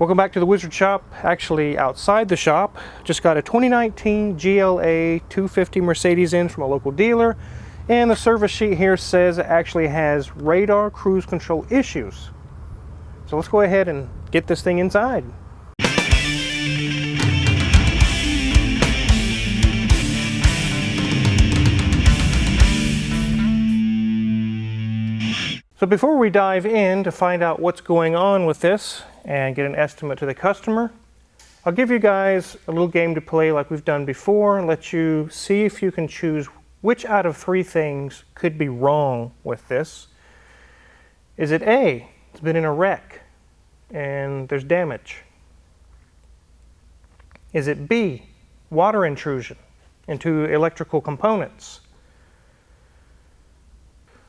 Welcome back to the Wizard Shop. Actually outside the shop, just got a 2019 GLA250 Mercedes in from a local dealer, and the service sheet here says it actually has radar cruise control issues. So let's go ahead and get this thing inside. So before we dive in to find out what's going on with this and get an estimate to the customer, I'll give you guys a little game to play like we've done before and let you see if you can choose which out of three things could be wrong with this. Is it A, it's been in a wreck and there's damage? Is it B, water intrusion into electrical components?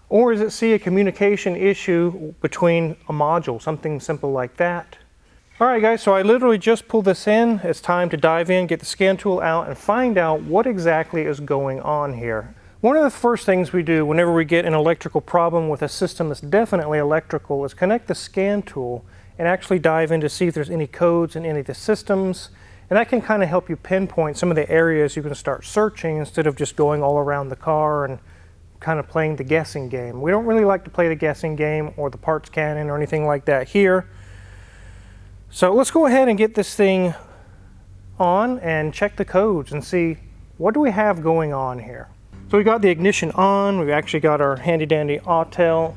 Or is it C, a communication issue between a module, something simple like that? All right guys, so I literally just pulled this in. It's time to dive in, get the scan tool out, and find out what exactly is going on here. One of the first things we do whenever we get an electrical problem with a system that's definitely electrical is connect the scan tool and actually dive in to see if there's any codes in any of the systems. And that can kind of help you pinpoint some of the areas you can start searching instead of just going all around the car and kind of playing the guessing game. We don't really like to play the guessing game or the parts cannon or anything like that here. So let's go ahead and get this thing on and check the codes and see what do we have going on here. So we got the ignition on. We've actually got our handy dandy Autel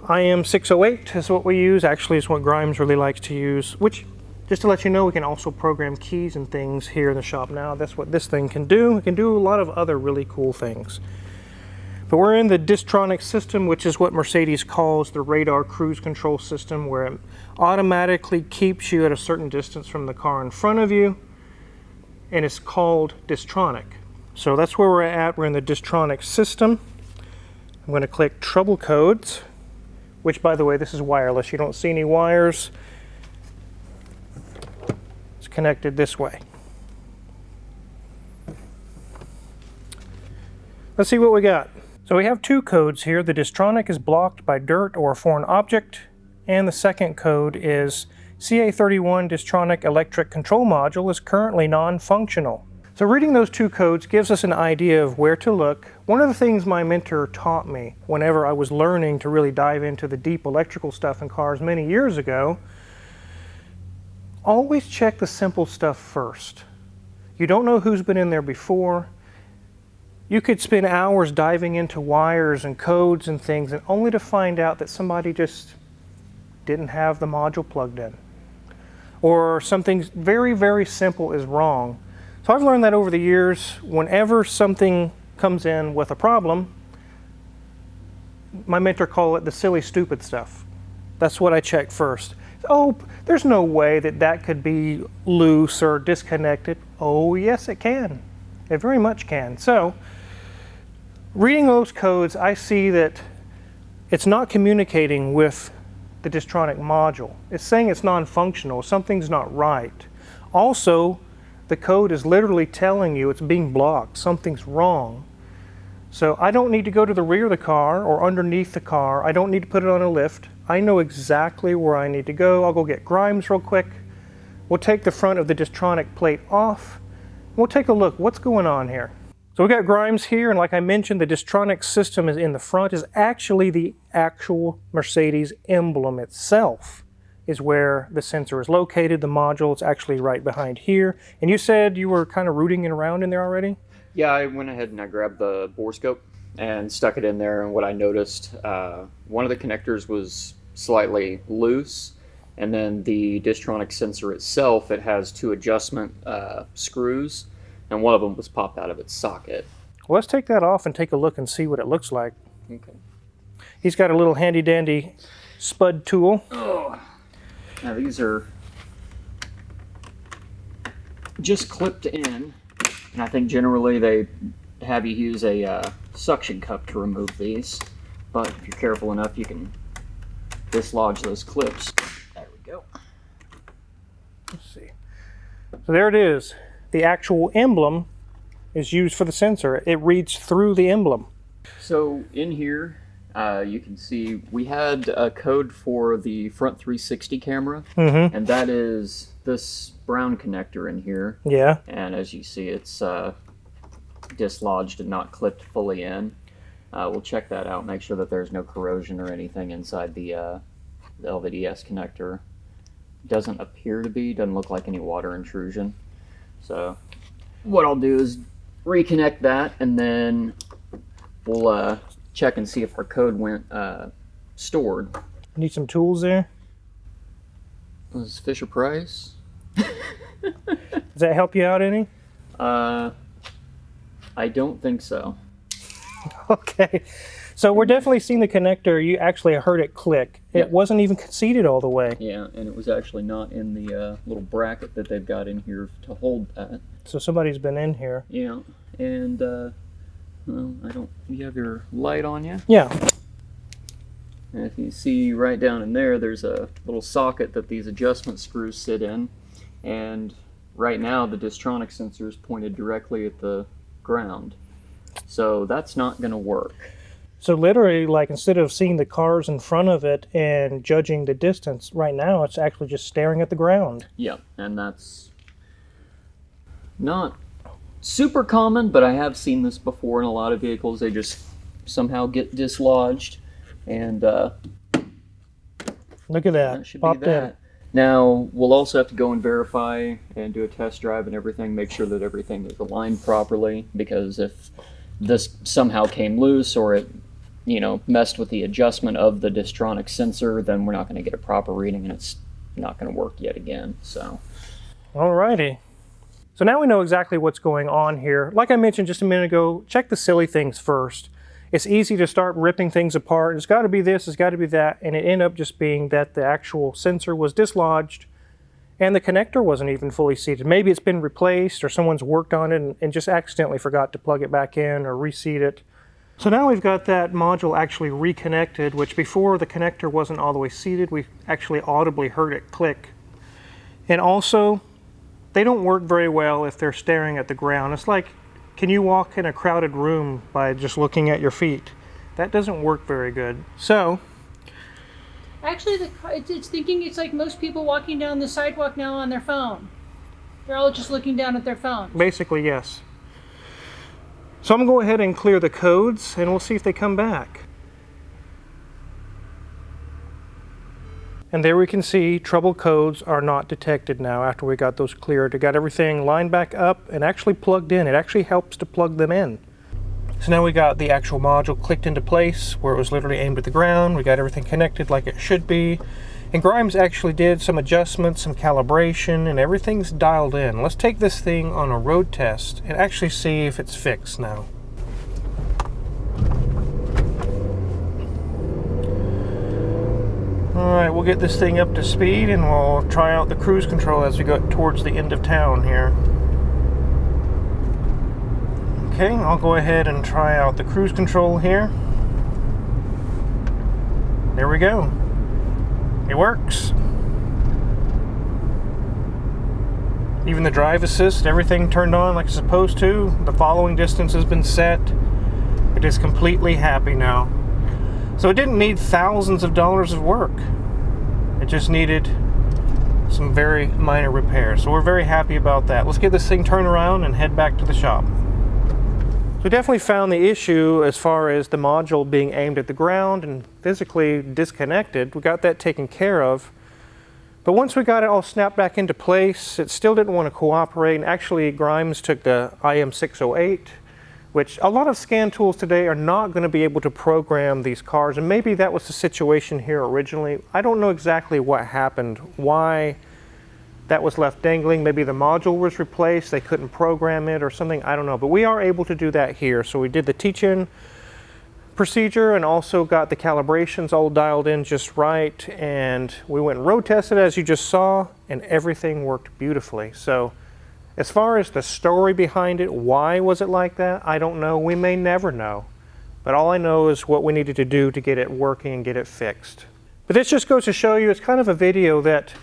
IM608 is what we use. Actually, it's what Grimes really likes to use, which, just to let you know, we can also program keys and things here in the shop now. That's what this thing can do. It can do a lot of other really cool things. But we're in the Distronic system, which is what Mercedes calls the radar cruise control system, where it automatically keeps you at a certain distance from the car in front of you, and it's called Distronic. So that's where we're at. We're in the Distronic system. I'm going to click trouble codes, which, by the way, this is wireless. You don't see any wires. It's connected this way. Let's see what we got. So we have two codes here. The Distronic is blocked by dirt or a foreign object, and the second code is CA31 Distronic Electric Control Module is currently non-functional. So reading those two codes gives us an idea of where to look. One of the things my mentor taught me whenever I was learning to really dive into the deep electrical stuff in cars many years ago, always check the simple stuff first. You don't know who's been in there before. You could spend hours diving into wires and codes and things, and only to find out that somebody just didn't have the module plugged in. Or something very, very simple is wrong. So I've learned that over the years, whenever something comes in with a problem, my mentor called it the silly, stupid stuff. That's what I check first. Oh, there's no way that that could be loose or disconnected. Oh, yes, it can. It very much can. So, reading those codes, I see that it's not communicating with the Distronic module. It's saying it's non-functional. Something's not right. Also, the code is literally telling you it's being blocked. Something's wrong. So I don't need to go to the rear of the car or underneath the car. I don't need to put it on a lift. I know exactly where I need to go. I'll go get Grimes real quick. We'll take the front of the Distronic plate off. We'll take a look. What's going on here? So we got Grimes here, and like I mentioned, the Distronic system is in the front, is actually the actual Mercedes emblem itself is where the sensor is located. The module is actually right behind here. And you said you were kind of rooting it around in there already? Yeah, I went ahead and I grabbed the borescope and stuck it in there, and what I noticed, one of the connectors was slightly loose, and then the Distronic sensor itself, it has two adjustment screws, and one of them was popped out of its socket. Well, let's take that off and take a look and see what it looks like. Okay. He's got a little handy dandy spud tool. Oh. Now these are just clipped in, and I think generally they have you use a suction cup to remove these, but if you're careful enough you can dislodge those clips. There we go. Let's see. So there it is. The actual emblem is used for the sensor. It reads through the emblem. So in here, You can see we had a code for the front 360 camera, Mm-hmm. and that is this brown connector in here. Yeah. And as you see, it's dislodged and not clipped fully in. We'll check that out, make sure that there's no corrosion or anything inside the LVDS connector. Doesn't appear to be, doesn't look like any water intrusion. So what I'll do is reconnect that, and then we'll check and see if our code went stored. Need some tools there. Was Fisher Price? Does that help you out any? I don't think so. Okay. So we're definitely seeing the connector. You actually heard it click. It Yep. wasn't even seated all the way. Yeah, and it was actually not in the little bracket that they've got in here to hold that. So somebody's been in here. Yeah, and well, I don't. You have your light on you? Yeah. And if you see right down in there, there's a little socket that these adjustment screws sit in. And right now, the Distronic sensor is pointed directly at the ground. So that's not going to work. So literally, like, instead of seeing the cars in front of it and judging the distance, right now it's actually just staring at the ground. Yeah, and that's not super common, but I have seen this before in a lot of vehicles. They just somehow get dislodged, and Look at that. that should be Popped that. in. Now, we'll also have to go and verify and do a test drive and everything, make sure that everything is aligned properly, because if this somehow came loose or it, messed with the adjustment of the Distronic sensor, then we're not going to get a proper reading and it's not going to work yet again. So, Alrighty. So now we know exactly what's going on here. Like I mentioned just a minute ago, check the silly things first. It's easy to start ripping things apart. It's got to be this, it's got to be that, and it ended up just being that the actual sensor was dislodged and the connector wasn't even fully seated. Maybe it's been replaced or someone's worked on it and just accidentally forgot to plug it back in or reseat it. So now we've got that module actually reconnected, which before the connector wasn't all the way seated, we actually audibly heard it click. And also, they don't work very well if they're staring at the ground. It's like, can you walk in a crowded room by just looking at your feet? That doesn't work very good. So, Actually, it's thinking it's like most people walking down the sidewalk now on their phone. They're all just looking down at their phone. basically, yes. So I'm going to go ahead and clear the codes and we'll see if they come back. And there we can see trouble codes are not detected now after we got those cleared. We got everything lined back up and actually plugged in. It actually helps to plug them in. So now we got the actual module clicked into place where it was literally aimed at the ground. We got everything connected like it should be. And Grimes actually did some adjustments, some calibration, and everything's dialed in. Let's take this thing on a road test and actually see if it's fixed now. Alright, we'll get this thing up to speed and we'll try out the cruise control as we go towards the end of town here. Okay, I'll go ahead and try out the cruise control here. There we go. It works. Even the drive assist, everything turned on like it's supposed to. The following distance has been set. It is completely happy now. So it didn't need thousands of dollars of work. It just needed some very minor repairs. So we're very happy about that. Let's get this thing turned around and head back to the shop. So we definitely found the issue as far as the module being aimed at the ground and physically disconnected. We got that taken care of. But once we got it all snapped back into place, it still didn't want to cooperate. And actually, Grimes took the IM608, which a lot of scan tools today are not going to be able to program these cars. And maybe that was the situation here originally. I don't know exactly what happened, why that was left dangling. Maybe the module was replaced, they couldn't program it or something, I don't know. But we are able to do that here. So we did the teach-in procedure and also got the calibrations all dialed in just right. And we went and road tested as you just saw, and everything worked beautifully. So as far as the story behind it, why was it like that? I don't know. We may never know. But all I know is what we needed to do to get it working and get it fixed. But this just goes to show you, it's kind of a video that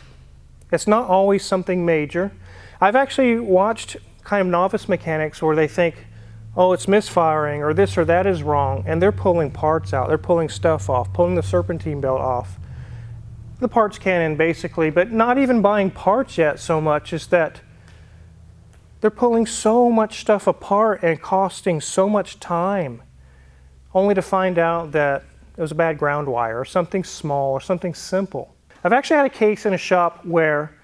it's not always something major. I've actually watched kind of novice mechanics where they think, oh, it's misfiring, or this or that is wrong, and they're pulling parts out, they're pulling stuff off, pulling the serpentine belt off. The parts cannon basically, but not even buying parts yet so much, is that they're pulling so much stuff apart and costing so much time, only to find out that it was a bad ground wire or something small or something simple. I've actually had a case in a shop where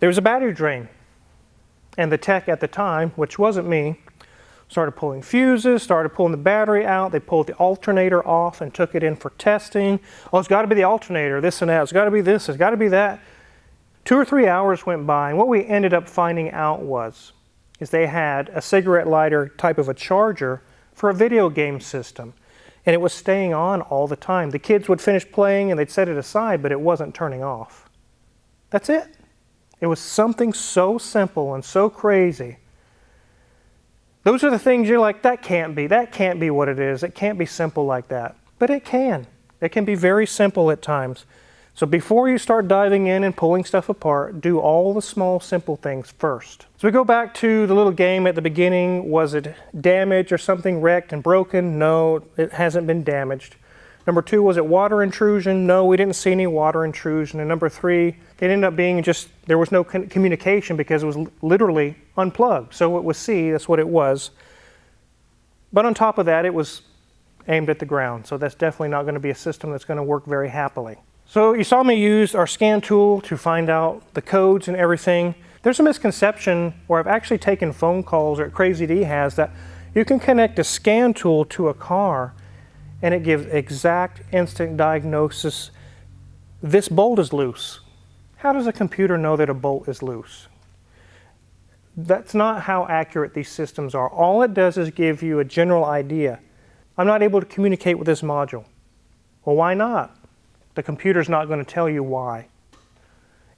there was a battery drain, and the tech at the time, which wasn't me, started pulling fuses, started pulling the battery out. They pulled the alternator off and took it in for testing. Oh, it's got to be the alternator, this and that. It's got to be this, it's got to be that. 2 or 3 hours went by, and what we ended up finding out is they had a cigarette lighter type of a charger for a video game system, and it was staying on all the time. The kids would finish playing and they'd set it aside, but it wasn't turning off. That's it. It was something so simple and so crazy. Those are the things you're like, that can't be what it is. It can't be simple like that. But it can. It can be very simple at times. So before you start diving in and pulling stuff apart, do all the small, simple things first. So we go back to the little game at the beginning. Was it damaged or something wrecked and broken? No, it hasn't been damaged. Number 2, was it water intrusion? No, we didn't see any water intrusion. And number 3, it ended up being just, there was no communication because it was literally unplugged. So it was C, that's what it was. But on top of that, it was aimed at the ground. So that's definitely not going to be a system that's going to work very happily. So you saw me use our scan tool to find out the codes and everything. There's a misconception where I've actually taken phone calls, or Crazy D has, that you can connect a scan tool to a car and it gives exact instant diagnosis. This bolt is loose. How does a computer know that a bolt is loose? That's not how accurate these systems are. All it does is give you a general idea. I'm not able to communicate with this module. Well, why not? The computer's not going to tell you why.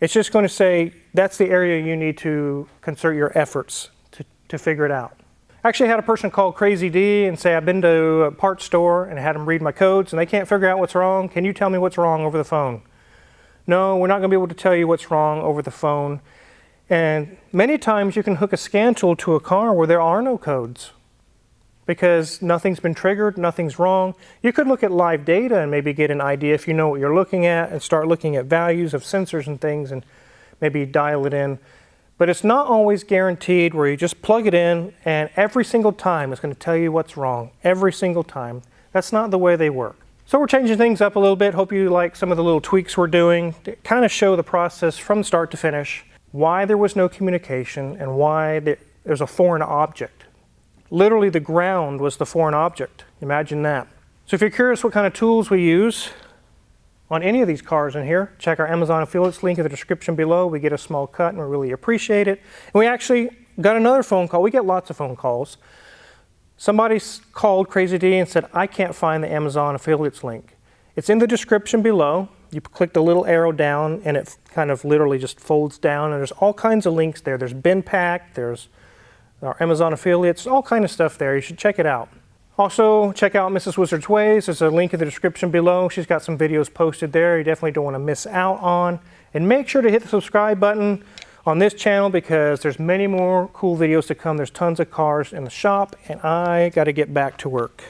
It's just going to say, that's the area you need to concert your efforts to figure it out. I actually had a person call Crazy D and say, I've been to a parts store and had them read my codes and they can't figure out what's wrong. Can you tell me what's wrong over the phone? No, we're not going to be able to tell you what's wrong over the phone. And many times you can hook a scan tool to a car where there are no codes because nothing's been triggered, nothing's wrong. You could look at live data and maybe get an idea if you know what you're looking at and start looking at values of sensors and things and maybe dial it in. But it's not always guaranteed where you just plug it in and every single time it's going to tell you what's wrong. Every single time. That's not the way they work. So we're changing things up a little bit. Hope you like some of the little tweaks we're doing to kind of show the process from start to finish, why there was no communication and why there's a foreign object. Literally the ground was the foreign object. Imagine that. So if you're curious what kind of tools we use on any of these cars in here, check our Amazon affiliates link in the description below. We get a small cut and we really appreciate it. And we actually got another phone call. We get lots of phone calls. Somebody called Crazy D and said, I can't find the Amazon affiliates link. It's in the description below. You click the little arrow down and it kind of literally just folds down and there's all kinds of links there. There's bin pack, there's our Amazon affiliates, all kind of stuff there. You should check it out. Also, check out Mrs. Wizard's Ways. There's a link in the description below. She's got some videos posted there you definitely don't want to miss out on. And make sure to hit the subscribe button on this channel because there's many more cool videos to come. There's tons of cars in the shop and I got to get back to work.